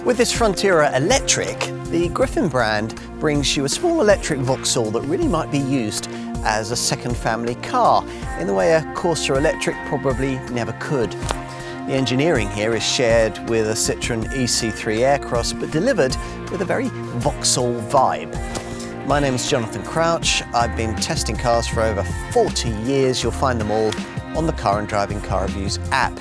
With this Frontera Electric, the Griffin brand brings you a small electric Vauxhall that really might be used as a second family car in the way a Corsa Electric probably never could. The engineering here is shared with a Citroen C3 Aircross, but delivered with a very Vauxhall vibe. My name is Jonathan Crouch. I've been testing cars for over 40 years. You'll find them all on the Car and Driving Car Reviews app.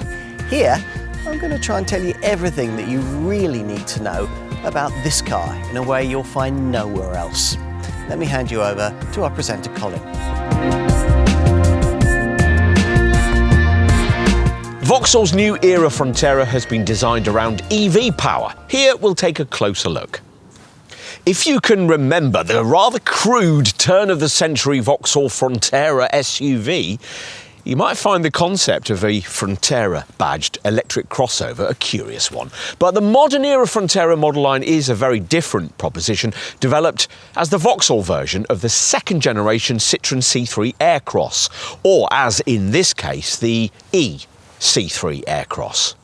Here, I'm going to try and tell you everything that you really need to know about this car in a way you'll find nowhere else. Let me hand you over to our presenter, Colin. Vauxhall's new era Frontera has been designed around EV power. Here we'll take a closer look. If you can remember the rather crude turn-of-the-century Vauxhall Frontera SUV, you might find the concept of a Frontera-badged electric crossover a curious one. But the modern-era Frontera model line is a very different proposition, developed as the Vauxhall version of the second-generation Citroen C3 Aircross, or as in this case, the C3 Aircross.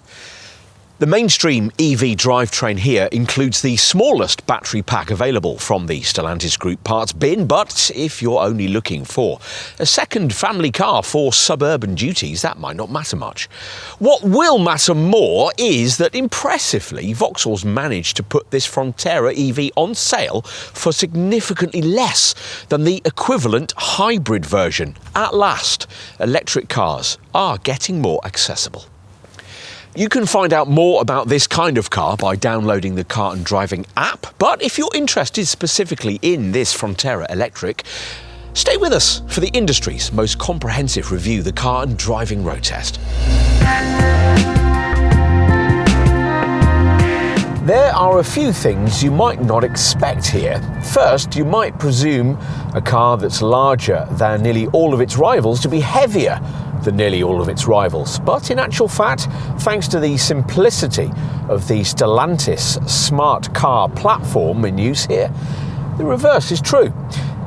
The mainstream EV drivetrain here includes the smallest battery pack available from the Stellantis Group parts bin, but if you're only looking for a second family car for suburban duties, that might not matter much. What will matter more is that impressively, Vauxhall's managed to put this Frontera EV on sale for significantly less than the equivalent hybrid version. At last, electric cars are getting more accessible. You can find out more about this kind of car by downloading the Car and Driving app, but if you're interested specifically in this Frontera Electric, stay with us for the industry's most comprehensive review, the Car and Driving Road Test. There are a few things you might not expect here. First, you might presume a car that's larger than nearly all of its rivals to be heavier than nearly all of its rivals. But in actual fact, thanks to the simplicity of the Stellantis smart car platform in use here, the reverse is true.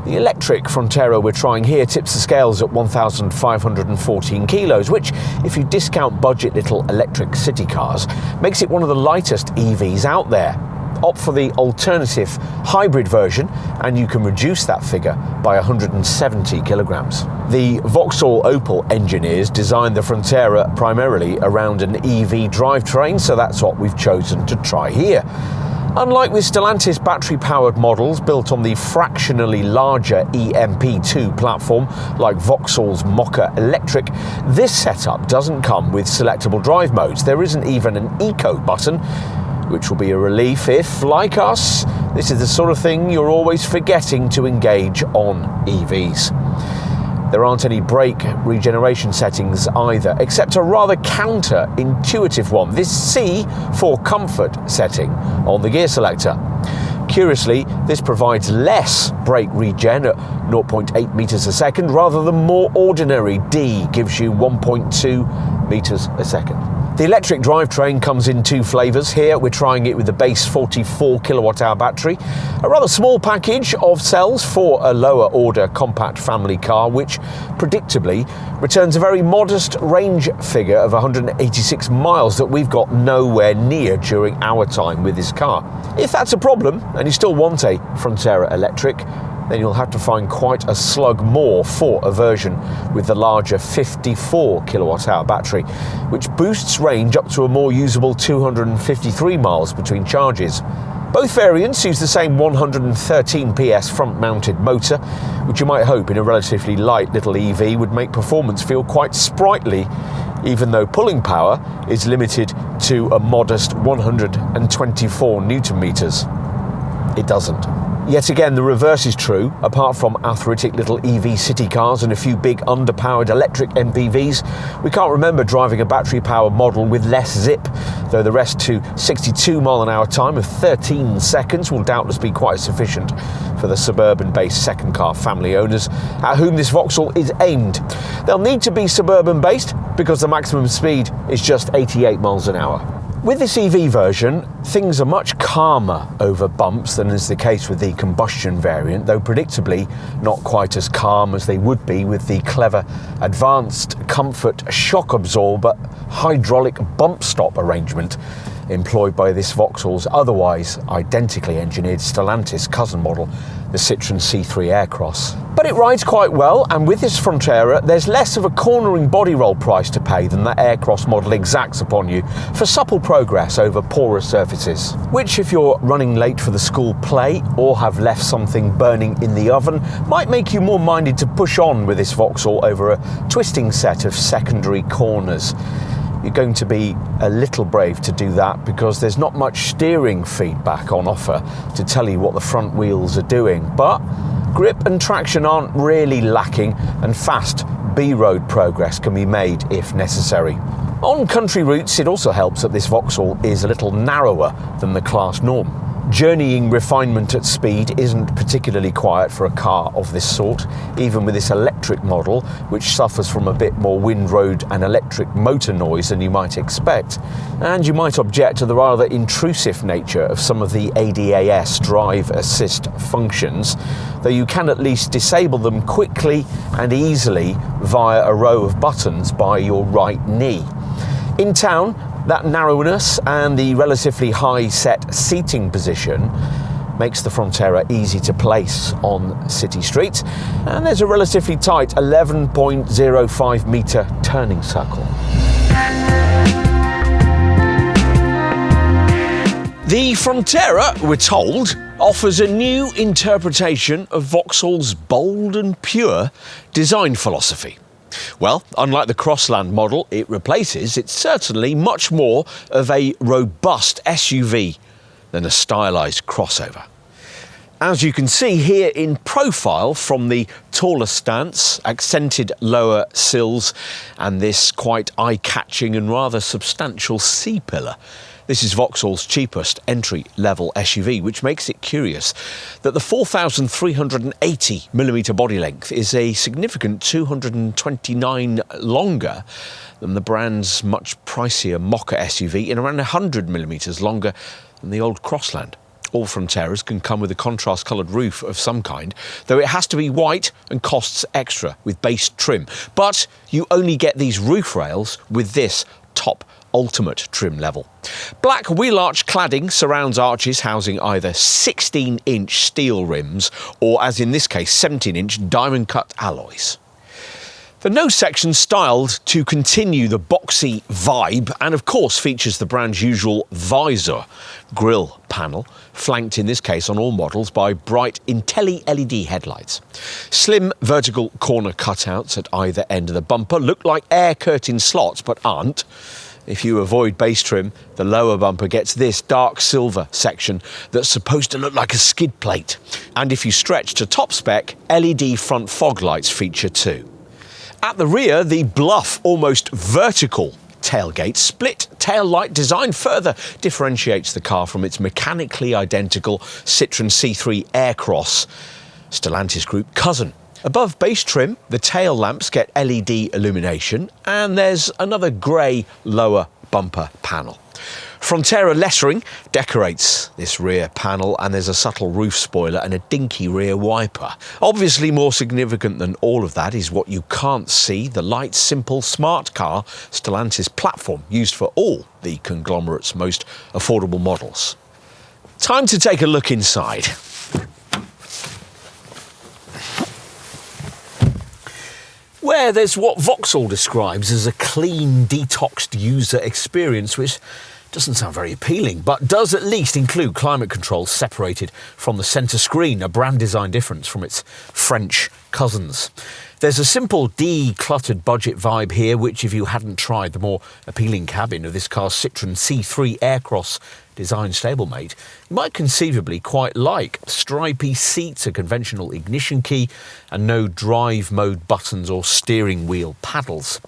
The electric Frontera we're trying here tips the scales at 1,514 kilos, which, if you discount budget little electric city cars, makes it one of the lightest EVs out there. Opt for the alternative hybrid version and you can reduce that figure by 170 kilograms. The Vauxhall Opel engineers designed the Frontera primarily around an EV drivetrain, so that's what we've chosen to try here. Unlike with Stellantis battery-powered models built on the fractionally larger EMP2 platform like Vauxhall's Corsa Electric, this setup doesn't come with selectable drive modes. There isn't even an eco button, which will be a relief if, like us, this is the sort of thing you're always forgetting to engage on EVs. There aren't any brake regeneration settings either, except a rather counter-intuitive one, this C for comfort setting on the gear selector. Curiously, this provides less brake regen at 0.8 meters a second, rather than more ordinary D gives you 1.2 meters a second. The electric drivetrain comes in two flavours. Here we're trying it with the base 44 kilowatt-hour battery, a rather small package of cells for a lower order compact family car, which predictably returns a very modest range figure of 186 miles that we've got nowhere near during our time with this car. If that's a problem and you still want a Frontera Electric, then you'll have to find quite a slug more for a version with the larger 54 kilowatt-hour battery, which boosts range up to a more usable 253 miles between charges. Both variants use the same 113 PS front-mounted motor, which you might hope in a relatively light little EV would make performance feel quite sprightly, even though pulling power is limited to a modest 124 Newton meters. It doesn't. Yet again, the reverse is true. Apart from arthritic little EV city cars and a few big underpowered electric MPVs, we can't remember driving a battery-powered model with less zip, though the rest to 62 mile-an-hour time of 13 seconds will doubtless be quite sufficient for the suburban-based second car family owners at whom this Vauxhall is aimed. They'll need to be suburban-based because the maximum speed is just 88 miles an hour. With this EV version, things are much calmer over bumps than is the case with the combustion variant, though predictably not quite as calm as they would be with the clever advanced comfort shock absorber hydraulic bump stop arrangement employed by this Vauxhall's otherwise identically engineered Stellantis cousin model, the Citroen C3 Aircross. But it rides quite well, and with this Frontera, there's less of a cornering body roll price to pay than that Aircross model exacts upon you for supple progress over porous surfaces, which, if you're running late for the school play or have left something burning in the oven, might make you more minded to push on with this Vauxhall over a twisting set of secondary corners. You're going to be a little brave to do that because there's not much steering feedback on offer to tell you what the front wheels are doing, but grip and traction aren't really lacking, and fast B-road progress can be made if necessary. On country routes, it also helps that this Vauxhall is a little narrower than the class norm. Journeying refinement at speed isn't particularly quiet for a car of this sort, even with this electric model, which suffers from a bit more wind, road and electric motor noise than you might expect. And you might object to the rather intrusive nature of some of the ADAS drive assist functions, though you can at least disable them quickly and easily via a row of buttons by your right knee. In town, that narrowness and the relatively high set seating position makes the Frontera easy to place on city streets, and there's a relatively tight 11.05 metre turning circle. The Frontera, we're told, offers a new interpretation of Vauxhall's bold and pure design philosophy. Well, unlike the Crossland model it replaces, it's certainly much more of a robust SUV than a stylised crossover. As you can see here in profile from the taller stance, accented lower sills and this quite eye-catching and rather substantial C-pillar, this is Vauxhall's cheapest entry-level SUV, which makes it curious that the 4,380mm body length is a significant 229 longer than the brand's much pricier Mocha SUV and around 100mm longer than the old Crossland. All Fronteras can come with a contrast-coloured roof of some kind, though it has to be white and costs extra with base trim. But you only get these roof rails with this top ultimate trim level. Black wheel arch cladding surrounds arches housing either 16-inch steel rims or, as in this case, 17-inch diamond-cut alloys. The nose section styled to continue the boxy vibe and of course features the brand's usual visor grille panel, flanked in this case on all models by bright IntelliLED headlights. Slim vertical corner cutouts at either end of the bumper look like air curtain slots but aren't. If you avoid base trim, the lower bumper gets this dark silver section that's supposed to look like a skid plate. And if you stretch to top spec, LED front fog lights feature too. At the rear, the bluff, almost vertical tailgate split tail light design further differentiates the car from its mechanically identical Citroen C3 Aircross, Stellantis Group cousin. Above base trim, the tail lamps get LED illumination and there's another grey lower bumper panel. Frontera lettering decorates this rear panel and there's a subtle roof spoiler and a dinky rear wiper. Obviously more significant than all of that is what you can't see, the light, simple, smart car Stellantis platform used for all the conglomerate's most affordable models. Time to take a look inside. Where there's what Vauxhall describes as a clean, detoxed user experience, which doesn't sound very appealing, but does at least include climate control separated from the centre screen, a brand design difference from its French cousins. There's a simple, decluttered budget vibe here, which if you hadn't tried the more appealing cabin of this car's Citroen C3 Aircross design stablemate, you might conceivably quite like. Stripy seats, a conventional ignition key, and no drive mode buttons or steering wheel paddles.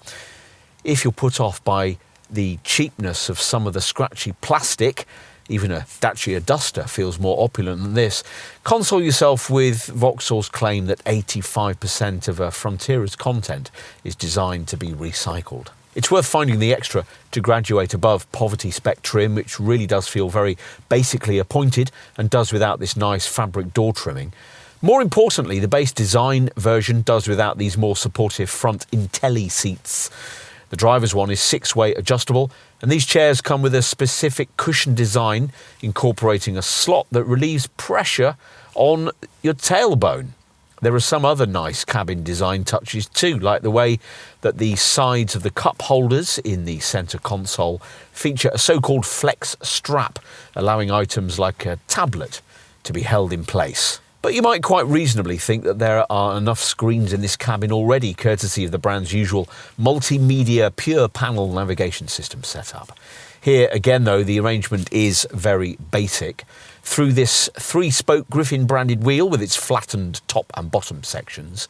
If you're put off by the cheapness of some of the scratchy plastic, even a Dacia Duster feels more opulent than this, console yourself with Vauxhall's claim that 85% of a Frontera's content is designed to be recycled. It's worth finding the extra to graduate above poverty spec trim, which really does feel very basically appointed and does without this nice fabric door trimming. More importantly, the base design version does without these more supportive front Intelli seats. The driver's one is 6-way adjustable, and these chairs come with a specific cushion design incorporating a slot that relieves pressure on your tailbone. There are some other nice cabin design touches too, like the way that the sides of the cup holders in the centre console feature a so-called flex strap, allowing items like a tablet to be held in place. But you might quite reasonably think that there are enough screens in this cabin already, courtesy of the brand's usual multimedia pure panel navigation system setup. Here again though, the arrangement is very basic. Through this 3-spoke Griffin branded wheel with its flattened top and bottom sections,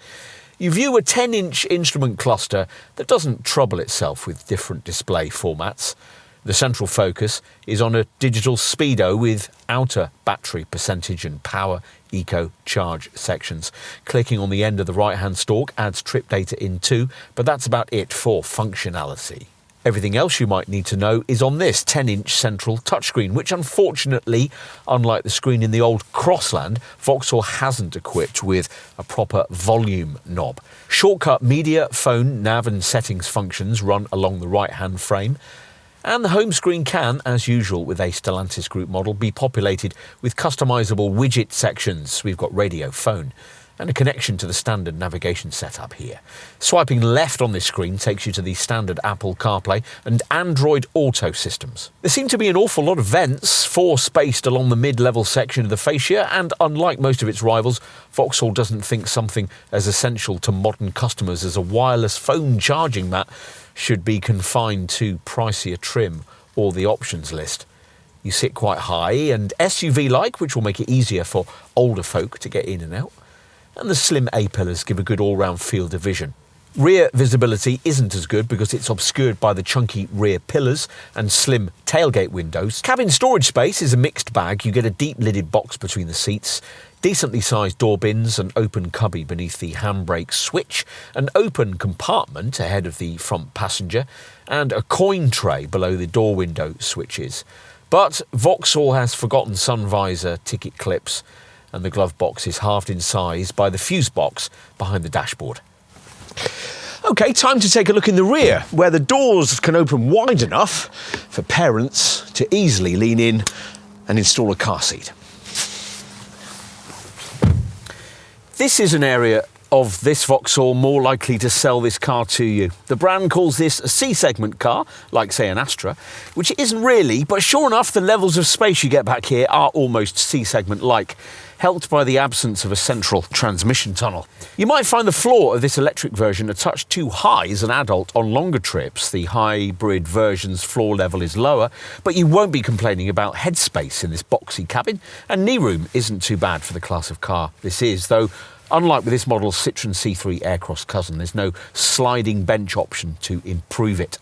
you view a 10-inch instrument cluster that doesn't trouble itself with different display formats. The central focus is on a digital speedo with outer battery percentage and power eco charge sections. Clicking on the end of the right-hand stalk adds trip data in too, but that's about it for functionality. Everything else you might need to know is on this 10-inch central touchscreen, which unfortunately, unlike the screen in the old Crossland, Vauxhall hasn't equipped with a proper volume knob. Shortcut media, phone, nav and settings functions run along the right-hand frame, and the home screen can, as usual with a Stellantis Group model, be populated with customisable widget sections. We've got radio, phone, and a connection to the standard navigation setup here. Swiping left on this screen takes you to the standard Apple CarPlay and Android Auto systems. There seem to be an awful lot of vents, 4 spaced along the mid-level section of the fascia, and unlike most of its rivals, Vauxhall doesn't think something as essential to modern customers as a wireless phone charging mat should be confined to pricier trim or the options list. You sit quite high and SUV-like, which will make it easier for older folk to get in and out. And the slim A-pillars give a good all-round field of vision. Rear visibility isn't as good because it's obscured by the chunky rear pillars and slim tailgate windows. Cabin storage space is a mixed bag. You get a deep-lidded box between the seats, decently sized door bins, an open cubby beneath the handbrake switch, an open compartment ahead of the front passenger, and a coin tray below the door window switches. But Vauxhall has forgotten sun visor ticket clips, and the glove box is halved in size by the fuse box behind the dashboard. OK, time to take a look in the rear, where the doors can open wide enough for parents to easily lean in and install a car seat. This is an area of this Vauxhall more likely to sell this car to you. The brand calls this a C-segment car, like say an Astra, which it isn't really, but sure enough the levels of space you get back here are almost C-segment-like, helped by the absence of a central transmission tunnel. You might find the floor of this electric version a touch too high as an adult on longer trips. The hybrid version's floor level is lower, but you won't be complaining about headspace in this boxy cabin, and knee room isn't too bad for the class of car this is, though unlike with this model's Citroen C3 Aircross cousin, there's no sliding bench option to improve it.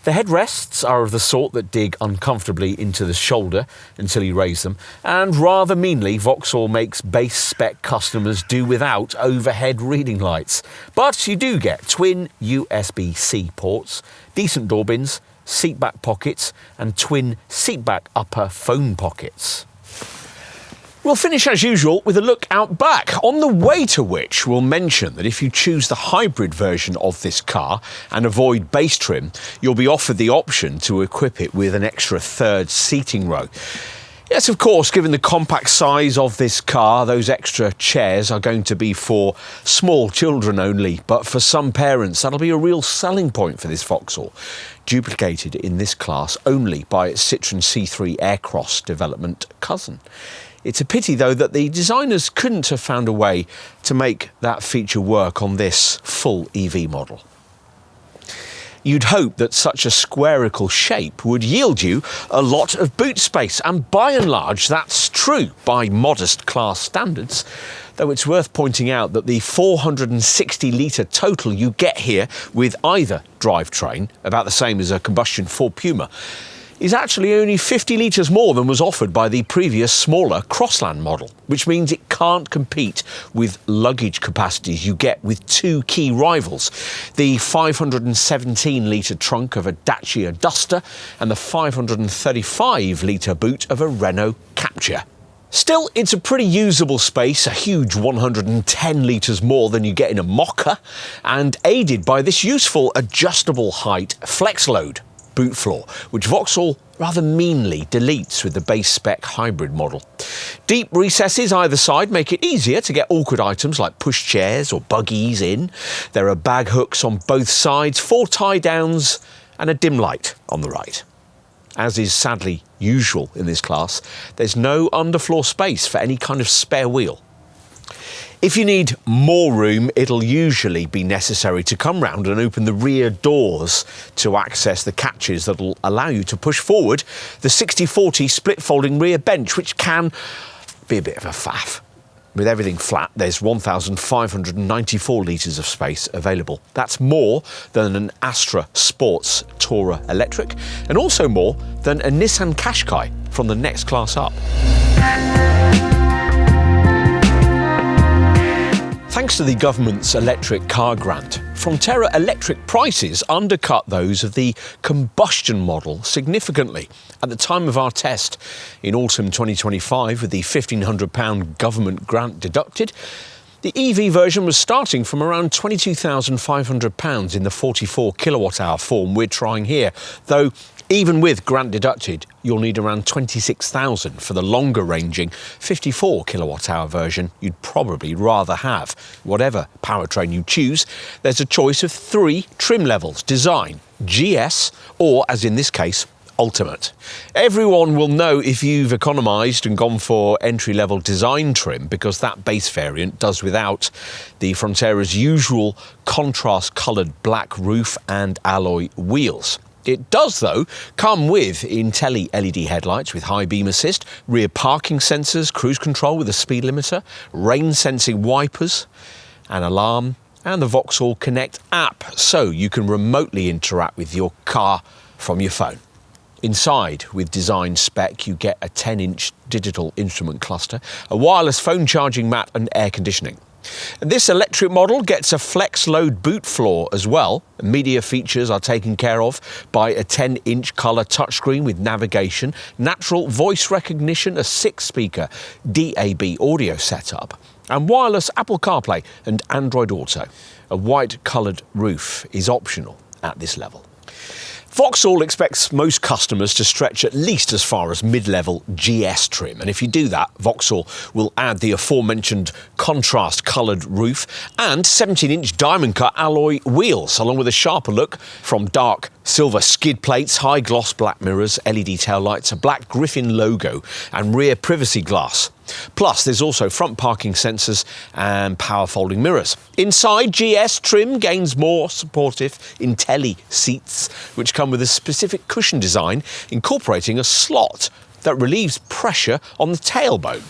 The headrests are of the sort that dig uncomfortably into the shoulder until you raise them, and rather meanly, Vauxhall makes base spec customers do without overhead reading lights. But you do get twin USB-C ports, decent door bins, seat back pockets, and twin seat back upper phone pockets. We'll finish as usual with a look out back, on the way to which we'll mention that if you choose the hybrid version of this car and avoid base trim, you'll be offered the option to equip it with an extra third seating row. Yes, of course, given the compact size of this car, those extra chairs are going to be for small children only, but for some parents that'll be a real selling point for this Vauxhall, duplicated in this class only by its Citroen C3 Aircross development cousin. It's a pity, though, that the designers couldn't have found a way to make that feature work on this full EV model. You'd hope that such a squarical shape would yield you a lot of boot space, and by and large that's true by modest class standards, though it's worth pointing out that the 460-litre total you get here with either drivetrain, about the same as a combustion Ford Puma, is actually only 50 litres more than was offered by the previous smaller Crossland model, which means it can't compete with luggage capacities you get with two key rivals, the 517-litre trunk of a Dacia Duster and the 535-litre boot of a Renault Captur. Still, it's a pretty usable space, a huge 110 litres more than you get in a Mocha, and aided by this useful adjustable height flex load boot floor, which Vauxhall rather meanly deletes with the base spec hybrid model. Deep recesses either side make it easier to get awkward items like pushchairs or buggies in. There are bag hooks on both sides, 4 tie downs and a dim light on the right. As is sadly usual in this class, there's no underfloor space for any kind of spare wheel. If you need more room, it'll usually be necessary to come round and open the rear doors to access the catches that'll allow you to push forward the 60/40 split folding rear bench, which can be a bit of a faff. With everything flat, there's 1,594 litres of space available. That's more than an Astra Sports Tourer Electric, and also more than a Nissan Qashqai from the next class up. Thanks to the government's electric car grant, Frontera Electric prices undercut those of the combustion model significantly. At the time of our test in autumn 2025, with the £1,500 government grant deducted, the EV version was starting from around £22,500 in the 44 kilowatt-hour form we're trying here, though even with grant deducted, you'll need around £26,000 for the longer ranging 54 kilowatt-hour version you'd probably rather have. Whatever powertrain you choose, there's a choice of 3 trim levels: Design, GS, or, as in this case, Ultimate. Everyone will know if you've economised and gone for entry-level Design trim, because that base variant does without the Frontera's usual contrast-coloured black roof and alloy wheels. It does, though, come with Intelli LED headlights with high beam assist, rear parking sensors, cruise control with a speed limiter, rain-sensing wipers, an alarm, and the Vauxhall Connect app, so you can remotely interact with your car from your phone. Inside, with Design spec, you get a 10-inch digital instrument cluster, a wireless phone charging mat and air conditioning. This electric model gets a flex load boot floor as well. Media features are taken care of by a 10-inch colour touchscreen with navigation, natural voice recognition, a 6-speaker DAB audio setup, and wireless Apple CarPlay and Android Auto. A white coloured roof is optional at this level. Vauxhall expects most customers to stretch at least as far as mid-level GS trim, and if you do that, Vauxhall will add the aforementioned contrast-coloured roof and 17-inch diamond-cut alloy wheels, along with a sharper look from dark silver skid plates, high-gloss black mirrors, LED taillights, a black Griffin logo and rear privacy glass. Plus, there's also front parking sensors and power folding mirrors. Inside, GS trim gains more supportive Intelli seats, which come with a specific cushion design incorporating a slot that relieves pressure on the tailbone.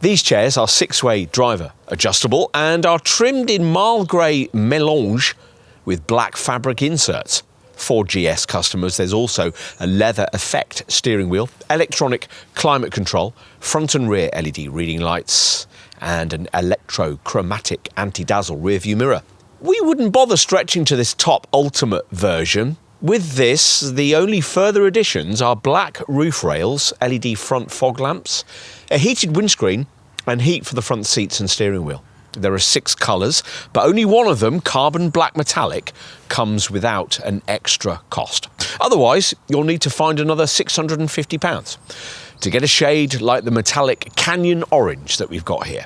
These chairs are 6-way driver adjustable and are trimmed in mild grey melange with black fabric inserts. For GS customers, there's also a leather effect steering wheel, electronic climate control, front and rear LED reading lights, and an electrochromatic anti-dazzle rear view mirror. We wouldn't bother stretching to this top Ultimate version. With this, the only further additions are black roof rails, LED front fog lamps, a heated windscreen, and heat for the front seats and steering wheel. There are 6 colours, but only one of them, carbon black metallic, comes without an extra cost. Otherwise, you'll need to find another £650 to get a shade like the metallic Canyon Orange that we've got here.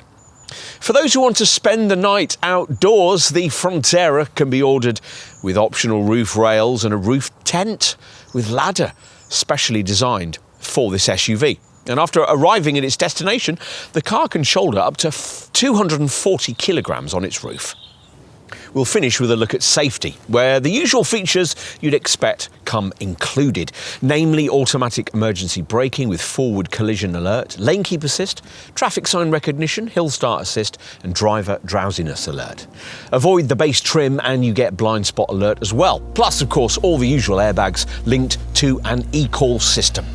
For those who want to spend the night outdoors, the Frontera can be ordered with optional roof rails and a roof tent with ladder, specially designed for this SUV. And after arriving at its destination, the car can shoulder up to 240 kilograms on its roof. We'll finish with a look at safety, where the usual features you'd expect come included, namely automatic emergency braking with forward collision alert, lane keep assist, traffic sign recognition, hill start assist, and driver drowsiness alert. Avoid the base trim and you get blind spot alert as well. Plus, of course, all the usual airbags linked to an e-call system.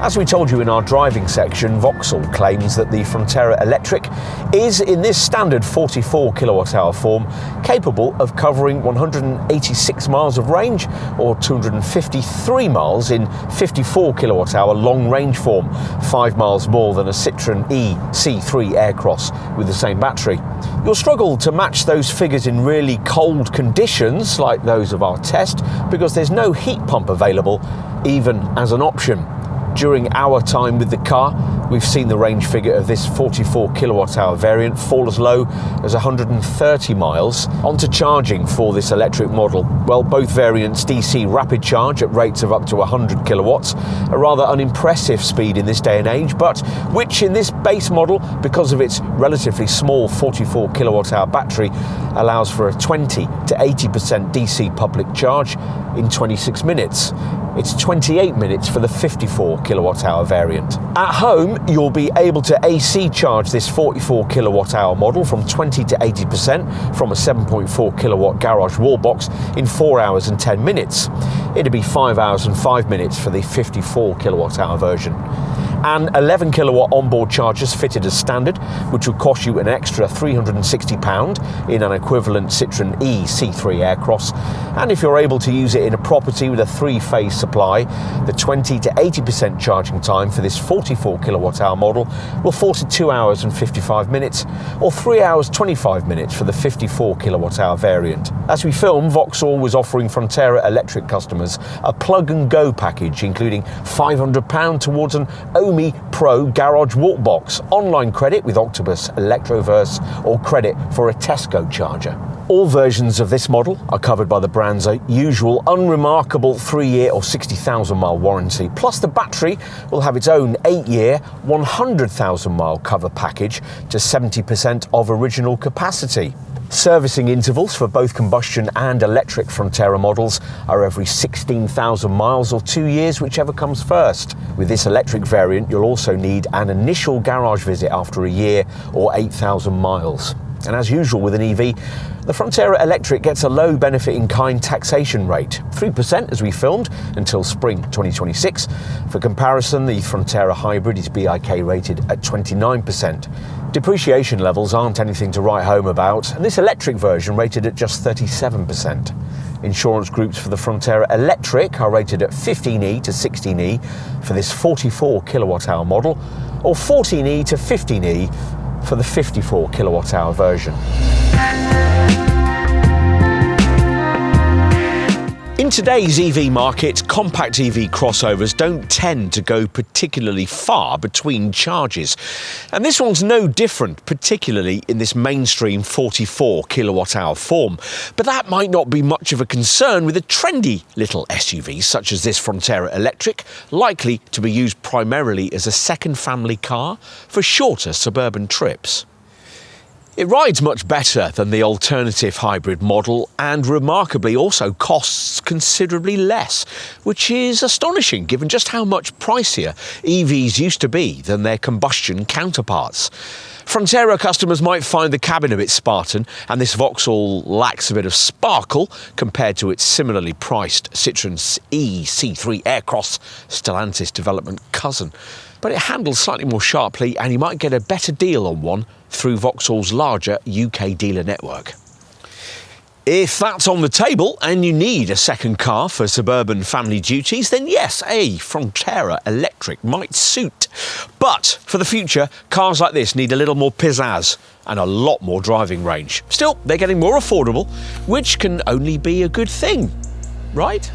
As we told you in our driving section, Vauxhall claims that the Frontera Electric is, in this standard 44 kilowatt-hour form, capable of covering 186 miles of range or 253 miles in 54 kilowatt-hour long-range form, 5 miles more than a Citroen C3 Aircross with the same battery. You'll struggle to match those figures in really cold conditions like those of our test because there's no heat pump available, even as an option. During our time with the car, we've seen the range figure of this 44 kilowatt-hour variant fall as low as 130 miles. Onto charging for this electric model. Well, both variants DC rapid charge at rates of up to 100 kilowatts, a rather unimpressive speed in this day and age, but which in this base model, because of its relatively small 44 kilowatt-hour battery, allows for a 20 to 80% DC public charge in 26 minutes. It's 28 minutes for the 54 kilowatt-hour variant. At home, you'll be able to AC charge this 44 kilowatt-hour model from 20 to 80% from a 7.4 kilowatt garage wall box in 4 hours and 10 minutes. It'd be 5 hours and 5 minutes for the 54 kilowatt-hour version. And 11 kilowatt onboard chargers fitted as standard, which would cost you an extra £360 in an equivalent Citroen C3 Aircross. And if you're able to use it in a property with a 3-phase supply, the 20 to 80% charging time for this 44 kilowatt-hour model will fall to 2 hours and 55 minutes, or 3 hours 25 minutes for the 54 kilowatt-hour variant. As we filmed, Vauxhall was offering Frontera Electric customers a plug-and-go package, including £500 towards an Omi Pro garage walk box, online credit with Octopus Electroverse, or credit for a Tesco charger. All versions of this model are covered by the brand's usual unremarkable 3-year or 60,000 mile warranty, plus the battery will have its own 8-year, 100,000 mile cover package to 70% of original capacity. Servicing intervals for both combustion and electric Frontera models are every 16,000 miles or 2 years, whichever comes first. With this electric variant, you'll also need an initial garage visit after a year or 8,000 miles. And as usual with an EV, the Frontera Electric gets a low benefit in kind taxation rate, 3% as we filmed, until spring 2026. For comparison, the Frontera Hybrid is BIK rated at 29%. Depreciation levels aren't anything to write home about, and this electric version rated at just 37%. Insurance groups for the Frontera Electric are rated at 15E to 16E for this 44 kilowatt-hour model, or 14E to 15E for the 54 kilowatt-hour version. In today's EV market, compact EV crossovers don't tend to go particularly far between charges. And this one's no different, particularly in this mainstream 44 kilowatt-hour form. But that might not be much of a concern with a trendy little SUV such as this Frontera Electric, likely to be used primarily as a second family car for shorter suburban trips. It rides much better than the alternative hybrid model and remarkably also costs considerably less, which is astonishing given just how much pricier EVs used to be than their combustion counterparts. Frontera customers might find the cabin a bit Spartan, and this Vauxhall lacks a bit of sparkle compared to its similarly priced Citroen C3 Aircross Stellantis development cousin. But it handles slightly more sharply, and you might get a better deal on one through Vauxhall's larger UK dealer network. If that's on the table and you need a second car for suburban family duties, then yes, a Frontera Electric might suit. But for the future, cars like this need a little more pizzazz and a lot more driving range. Still, they're getting more affordable, which can only be a good thing, right?